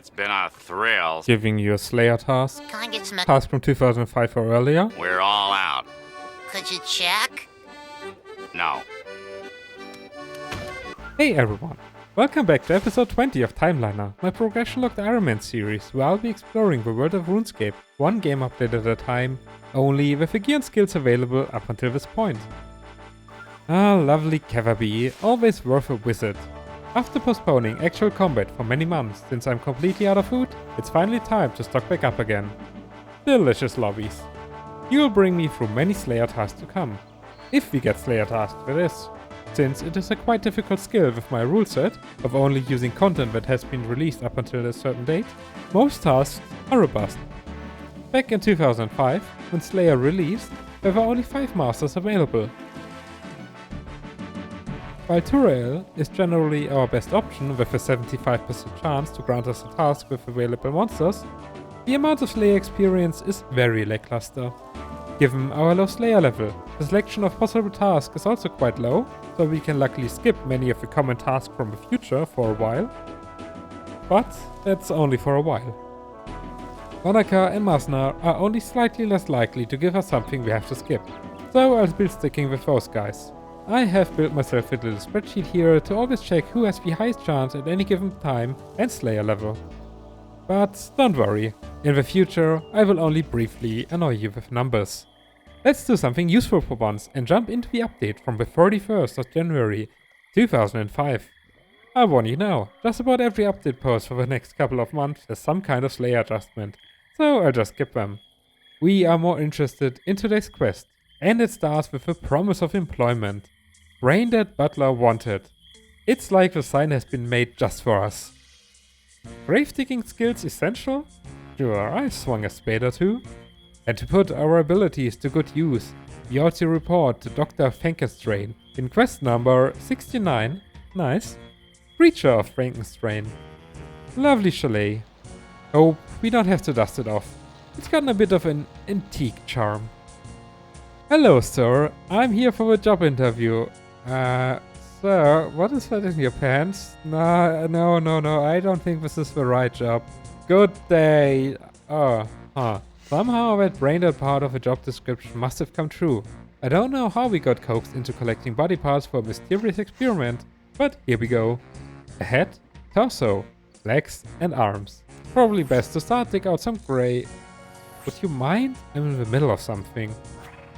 It's been a thrill. Giving you a Slayer task. Can I get some... Task from 2005 or earlier. We're all out. Could you check? No. Hey everyone! Welcome back to episode 20 of Timeliner, my progression-locked Ironman series, where I'll be exploring the world of Runescape, one game update at a time, only with the gear and skills available up until this point. Ah, lovely Cavaby, always worth a visit. After postponing actual combat for many months since I'm completely out of food, it's finally time to stock back up again. Delicious lobbies. You'll bring me through many Slayer tasks to come. If we get Slayer tasks for this. Since it is a quite difficult skill with my rule set of only using content that has been released up until a certain date, most tasks are robust. Back in 2005, when Slayer released, there were only 5 masters available. While Turael is generally our best option with a 75% chance to grant us a task with available monsters, the amount of Slayer experience is very lackluster. Given our low Slayer level, the selection of possible tasks is also quite low, so we can luckily skip many of the common tasks from the future for a while. But that's only for a while. Monaca and Masnar are only slightly less likely to give us something we have to skip, so I'll be sticking with those guys. I have built myself a little spreadsheet here to always check who has the highest chance at any given time and Slayer level. But don't worry, in the future I will only briefly annoy you with numbers. Let's do something useful for once and jump into the update from the 31st of January 2005. I warn you now, just about every update post for the next couple of months has some kind of Slayer adjustment, so I'll just skip them. We are more interested in today's quest, and it starts with a promise of employment. Braindead Butler wanted. It's like the sign has been made just for us. Grave digging skills essential? Sure, I've swung a spade or two. And to put our abilities to good use, we also report to Dr. Fenkenstrain in quest number 69, nice, Creature of Fenkenstrain. Lovely chalet. Hope we don't have to dust it off. It's gotten a bit of an antique charm. Hello sir, I'm here for a job interview. Sir, what is that in your pants? No, I don't think this is the right job. Good day. Somehow that braindead part of a job description must have come true. I don't know how we got coaxed into collecting body parts for a mysterious experiment, but here we go. A head, torso, legs and arms. Probably best to start dig out some grey. Would you mind? I'm in the middle of something.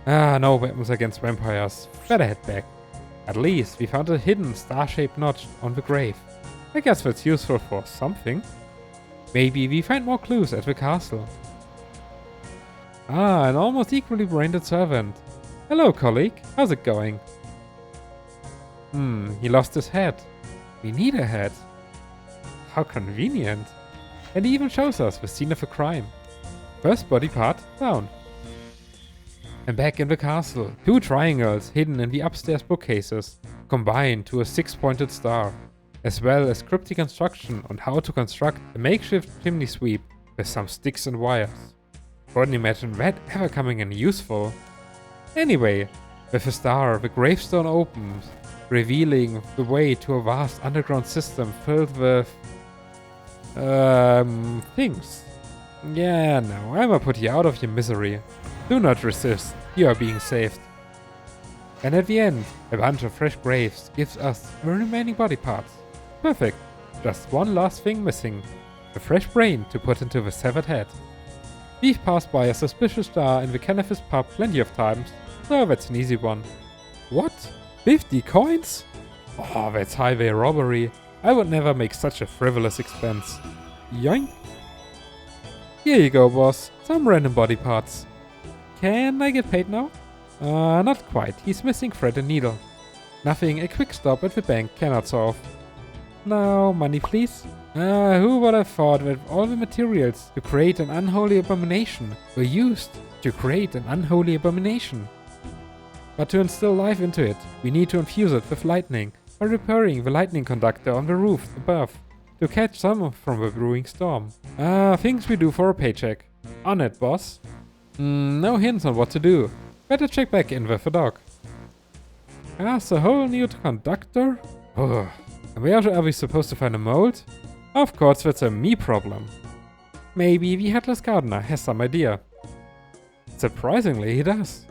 No weapons against vampires. Better head back. At least we found a hidden star-shaped notch on the grave. I guess that's useful for something. Maybe we find more clues at the castle. An almost equally braindead servant. Hello colleague, how's it going? He lost his head. We need a head. How convenient. And he even shows us the scene of a crime. First body part found. And back in the castle, 2 triangles hidden in the upstairs bookcases, combined to a 6-pointed star, as well as cryptic instruction on how to construct a makeshift chimney sweep with some sticks and wires. Couldn't imagine that ever coming in useful. Anyway, with a star, the gravestone opens, revealing the way to a vast underground system filled with things. Yeah, no, I'ma put you out of your misery. Do not resist, you are being saved. And at the end, a bunch of fresh graves gives us the remaining body parts. Perfect, just one last thing missing. A fresh brain to put into the severed head. We've passed by a suspicious jar in the Cannabis pub plenty of times, so that's an easy one. What? 50 coins? Oh, that's highway robbery. I would never make such a frivolous expense. Yoink! Here you go, boss. Some random body parts. Can I get paid now? Not quite. He's missing thread and needle. Nothing a quick stop at the bank cannot solve. Now, money please. Who would have thought that all the materials to create an unholy abomination were used to create an unholy abomination? But to instill life into it, we need to infuse it with lightning by repairing the lightning conductor on the roof above to catch some from the brewing storm. Things we do for a paycheck. On it, boss. No hints on what to do. Better check back in with the dog. A whole new conductor? And where are we supposed to find a mold? Of course, that's a me problem. Maybe the Headless Gardener has some idea. Surprisingly, he does.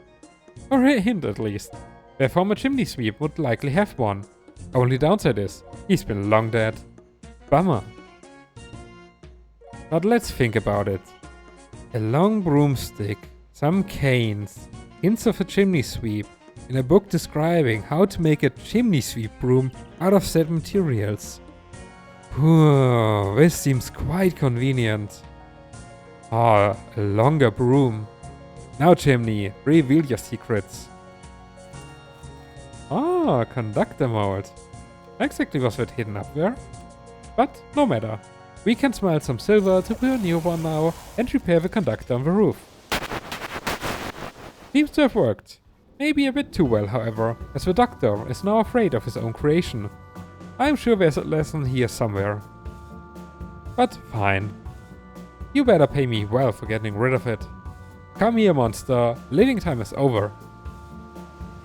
Or a hint at least. Their former chimney sweep would likely have one. Only downside is, he's been long dead. Bummer. But let's think about it. A long broomstick, some canes, hints of a chimney sweep, in a book describing how to make a chimney sweep broom out of said materials. This seems quite convenient. Ah, a longer broom. Now, Chimney, reveal your secrets. Ah, conductor mold. Exactly was that hidden up there. But no matter. We can smelt some silver to put a new one now and repair the conductor on the roof. Seems to have worked. Maybe a bit too well, however, as the doctor is now afraid of his own creation. I'm sure there's a lesson here somewhere. But fine. You better pay me well for getting rid of it. Come here, monster. Living time is over.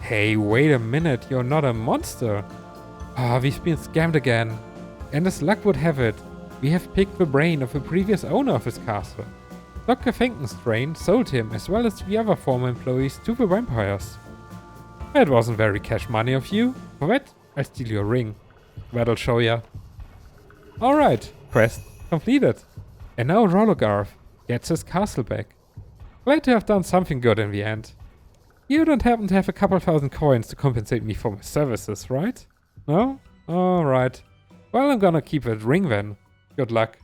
Hey, wait a minute. You're not a monster. Ah, we've been scammed again. And as luck would have it, we have picked the brain of the previous owner of this castle. Dr. Fenkenstrain sold him as well as the other former employees to the vampires. That wasn't very cash money of you. For that, I'll steal your ring. That'll show ya. Alright, quest completed. And now Rologarth gets his castle back. Glad to have done something good in the end. You don't happen to have a couple thousand coins to compensate me for my services, right? No? Alright. Well, I'm gonna keep that ring then. Good luck.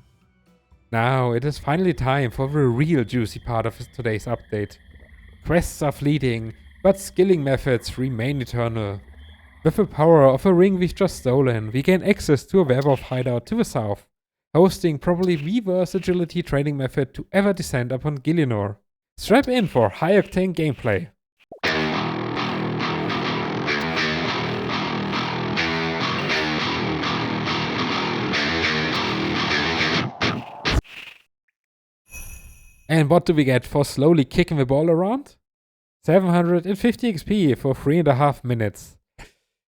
Now, it is finally time for the real juicy part of today's update. Quests are fleeting, but skilling methods remain eternal. With the power of a ring we've just stolen, we gain access to a werewolf hideout to the south, hosting probably the worst agility training method to ever descend upon Gillinor. Strap in for high-octane gameplay. And what do we get for slowly kicking the ball around? 750 XP for 3.5 minutes.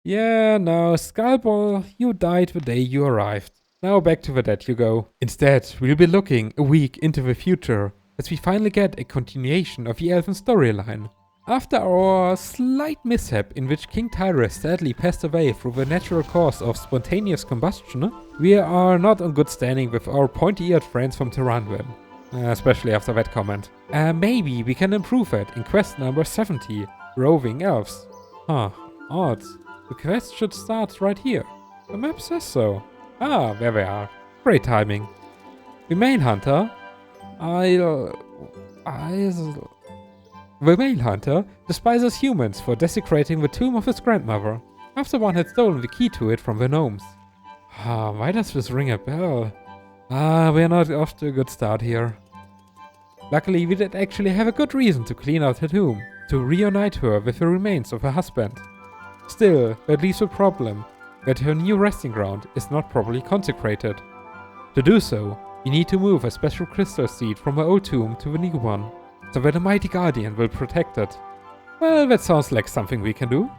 Yeah, no, Skullball, you died the day you arrived. Now back to the dead you go. Instead, we'll be looking a week into the future, as we finally get a continuation of the Elven storyline. After our slight mishap in which King Tyrus sadly passed away through the natural cause of spontaneous combustion, we are not on good standing with our pointy-eared friends from Terranville. Especially after that comment. Maybe we can improve it in quest number 70, Roving Elves. Huh, odd. The quest should start right here. The map says so. Ah, there we are. Great timing. The main hunter... The male hunter despises humans for desecrating the tomb of his grandmother, after one had stolen the key to it from the gnomes. Why does this ring a bell? We're not off to a good start here. Luckily, we did actually have a good reason to clean out her tomb, to reunite her with the remains of her husband. Still, that leaves a problem, that her new resting ground is not properly consecrated. To do so, we need to move a special crystal seed from her old tomb to the new one, so that a mighty guardian will protect it. Well, that sounds like something we can do.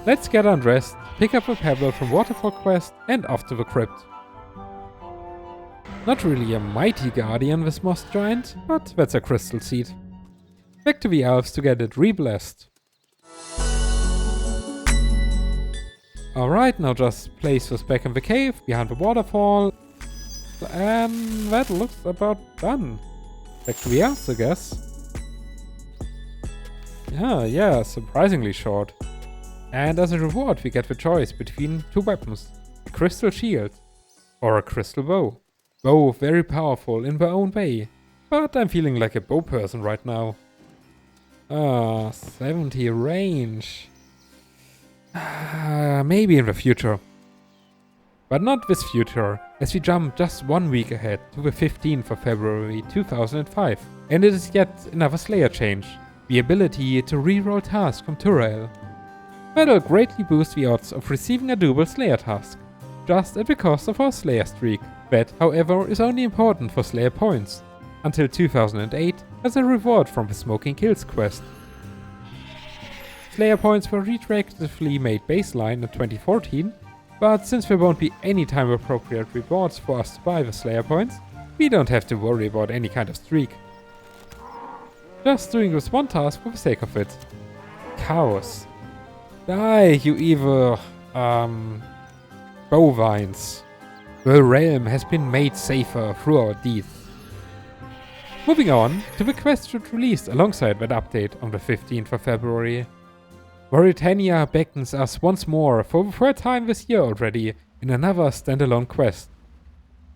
Let's get undressed, pick up a pebble from Waterfall Quest, and off to the crypt. Not really a mighty guardian, this moss giant, but that's a crystal seed. Back to the elves to get it re-blessed. Alright, now just place this back in the cave, behind the waterfall. And that looks about done. Back to the elves, I guess. Yeah, surprisingly short. And as a reward we get the choice between two weapons. A crystal shield or a crystal bow. Both very powerful in their own way. But I'm feeling like a bow person right now. 70 range. Maybe in the future. But not this future, as we jump just 1 week ahead to the 15th of February 2005. And it is yet another Slayer change. The ability to reroll tasks from Turael. That'll greatly boost the odds of receiving a doable Slayer task, just at the cost of our Slayer streak. That, however, is only important for Slayer points, until 2008 as a reward from the Smoking Kills quest. Slayer points were retroactively made baseline in 2014, But since there won't be any time appropriate rewards for us to buy the Slayer points, we don't have to worry about any kind of streak. Just doing this one task for the sake of it. Chaos. Die, you evil, bovines. The realm has been made safer through our deeds. Moving on to the quest released alongside that update on the 15th of February. Mauritania beckons us once more for the third time this year already in another standalone quest.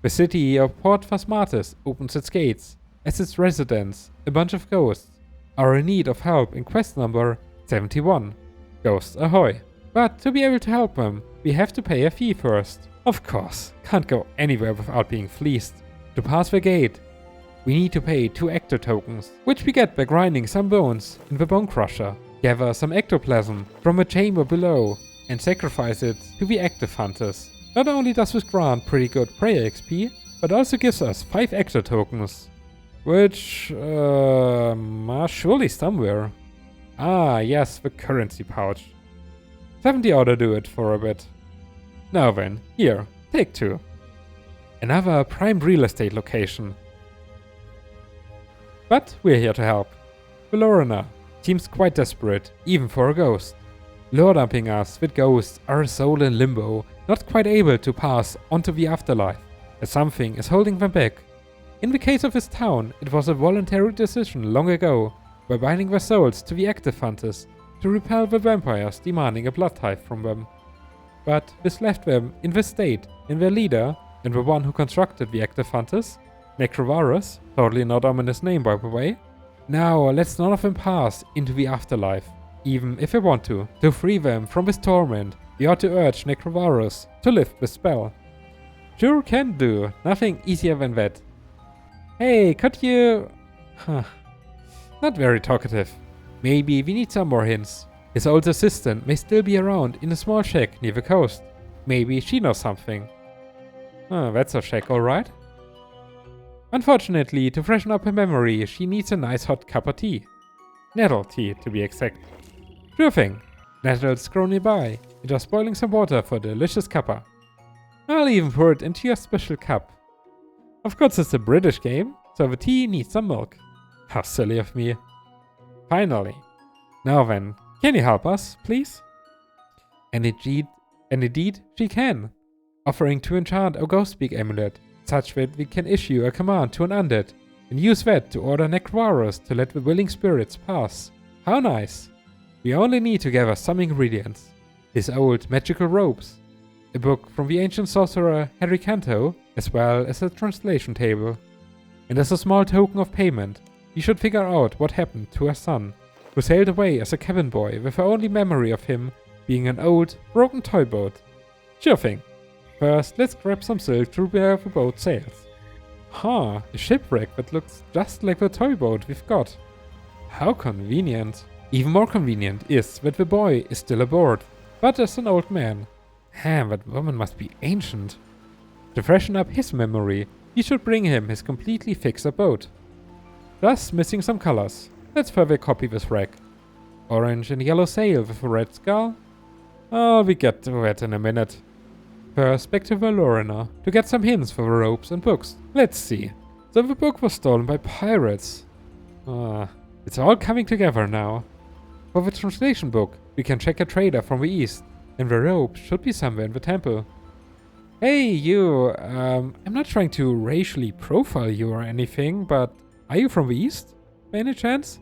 The city of Port Phasmatis opens its gates, as its residents, a bunch of ghosts, are in need of help in quest number 71, Ghosts Ahoy. But to be able to help them, we have to pay a fee first. Of course, can't go anywhere without being fleeced. To pass the gate, we need to pay 2 ecto tokens, which we get by grinding some bones in the bone crusher, gather some ectoplasm from a chamber below, and sacrifice it to the active hunters. Not only does this grant pretty good prayer XP, but also gives us 5 ecto tokens, which are surely somewhere. Ah, yes, the currency pouch. 70 ought to do it for a bit. Now then, here, take 2. Another prime real estate location. But we're here to help. Valorina seems quite desperate, even for a ghost. Lure dumping us with ghosts are a soul in limbo, not quite able to pass onto the afterlife, as something is holding them back. In the case of this town, it was a voluntary decision long ago, by binding their souls to the active hunters to repel the vampires demanding a blood type from them. But this left them in this state, in their leader, and the one who constructed the active hunters, Necrovarus, totally not ominous name by the way. Now let's none of them pass into the afterlife, even if they want to. To free them from this torment, we ought to urge Necrovarus to lift the spell. Sure can do, nothing easier than that. Hey, could you... Not very talkative. Maybe we need some more hints. His old assistant may still be around in a small shack near the coast. Maybe she knows something. That's a shack, alright. Unfortunately, to freshen up her memory, she needs a nice hot cup of tea. Nettle tea, to be exact. Sure thing. Nettles grow nearby, and just boiling some water for a delicious cuppa. I'll even pour it into your special cup. Of course it's a British game, so the tea needs some milk. How silly of me. Finally. Now then, can you help us, please? And indeed, she can. Offering to enchant a ghost speak amulet, such that we can issue a command to an undead, and use that to order Necrovarus to let the willing spirits pass. How nice. We only need to gather some ingredients. His old magical robes, a book from the ancient sorcerer Harry Canto, as well as a translation table. And as a small token of payment, we should figure out what happened to her son, who sailed away as a cabin boy with her only memory of him being an old, broken toy boat. Sure thing. First, let's grab some silk to repair the boat's sails. A shipwreck that looks just like the toy boat we've got. How convenient. Even more convenient is that the boy is still aboard, but as an old man. That woman must be ancient. To freshen up his memory, we should bring him his completely fixed boat. Just missing some colors. Let's further copy this wreck. Orange and yellow sail with a red skull. Oh, we get to that in a minute. First, back to Valorina to get some hints for the ropes and books. Let's see. So the book was stolen by pirates. It's all coming together now. For the translation book, we can check a trader from the east, and the rope should be somewhere in the temple. Hey, you, I'm not trying to racially profile you or anything, but are you from the east, by any chance?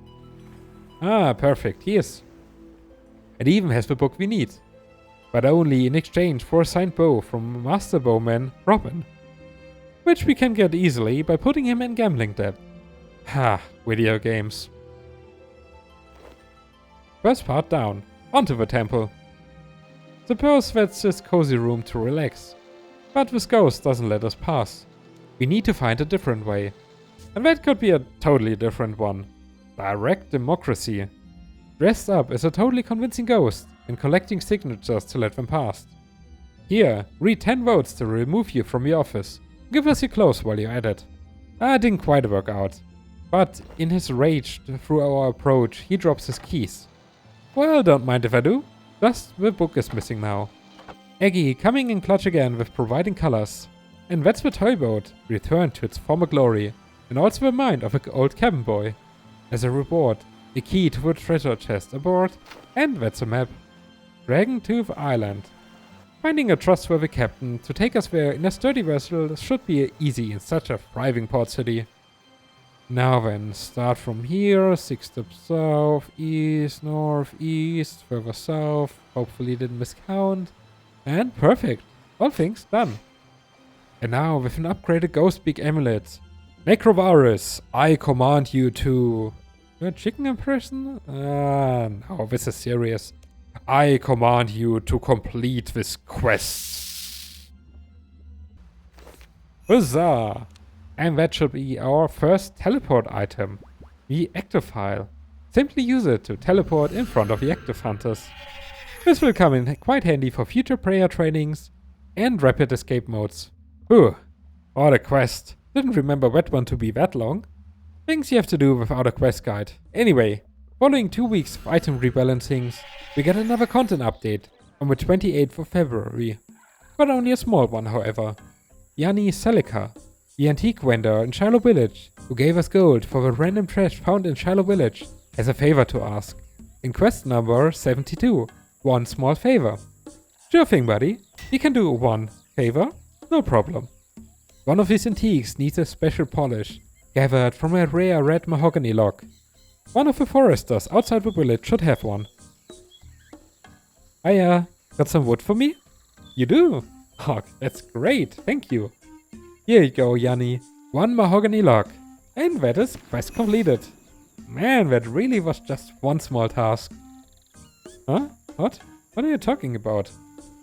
Perfect, he is. It even has the book we need, but only in exchange for a signed bow from Master Bowman Robin, which we can get easily by putting him in gambling debt. Video games. First part down, onto the temple. Suppose that's just cozy room to relax, but this ghost doesn't let us pass. We need to find a different way, and that could be a totally different one. Direct democracy. Dressed up as a totally convincing ghost and collecting signatures to let them pass. Here, read 10 votes to remove you from your office. Give us your clothes while you're at it. Didn't quite work out. But in his rage through our approach, he drops his keys. Well, don't mind if I do. Just the book is missing now. Eggy coming in clutch again with providing colors. And that's the toy boat returned to its former glory, and also the mind of an old cabin boy. As a reward, a key to the treasure chest aboard, and that's a map. Dragontooth Island. Finding a trustworthy captain to take us there in a sturdy vessel should be easy in such a thriving port city. Now then, start from here, 6 steps south, east, north, east, further south, hopefully didn't miscount, and perfect, all things done. And now with an upgraded Ghost Beak amulet. Necrovarus, I command you to... A chicken impression? No, this is serious. I command you to complete this quest. Huzzah! And that should be our first teleport item, the Actophile. Simply use it to teleport in front of the active hunters. This will come in quite handy for future prayer trainings and rapid escape modes. Whew, what a quest. Didn't remember that one to be that long. Things you have to do without a quest guide. Anyway, following 2 weeks of item rebalancings, we get another content update on the 28th of February. But only a small one, however. Yanni Selika, the antique vendor in Shiloh Village, who gave us gold for the random trash found in Shiloh Village, has a favor to ask. In quest number 72, one small favor. Sure thing, buddy. You can do one favor, no problem. One of these antiques needs a special polish, gathered from a rare red mahogany log. One of the foresters outside the village should have one. Hiya, got some wood for me? You do? Oh, that's great, thank you. Here you go, Yanni. One mahogany log. And that is quest completed. Man, that really was just one small task. Huh? What? What are you talking about?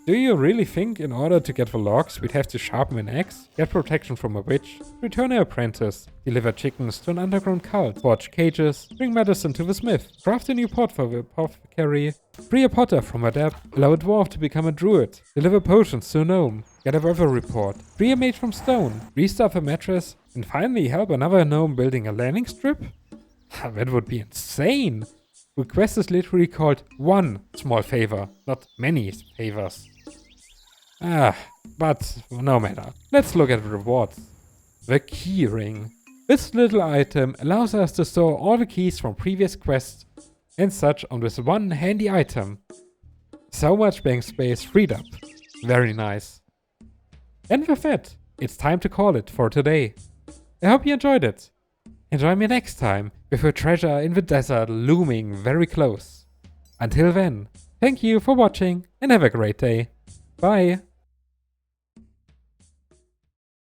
Do you really think in order to get the logs we'd have to sharpen an axe, get protection from a witch, return an apprentice, deliver chickens to an underground cult, forge cages, bring medicine to the smith, craft a new pot for the apothecary, free a potter from a debt, allow a dwarf to become a druid, deliver potions to a gnome, get a weather report, free a mage from stone, restuff a mattress, and finally help another gnome building a landing strip? That would be insane! The quest is literally called one small favor, not many favors. But no matter. Let's look at the rewards. The key ring. This little item allows us to store all the keys from previous quests and such on this one handy item. So much bank space freed up. Very nice. And with that, it's time to call it for today. I hope you enjoyed it. Enjoy me next time with a treasure in the desert looming very close. Until then, thank you for watching and have a great day. Bye.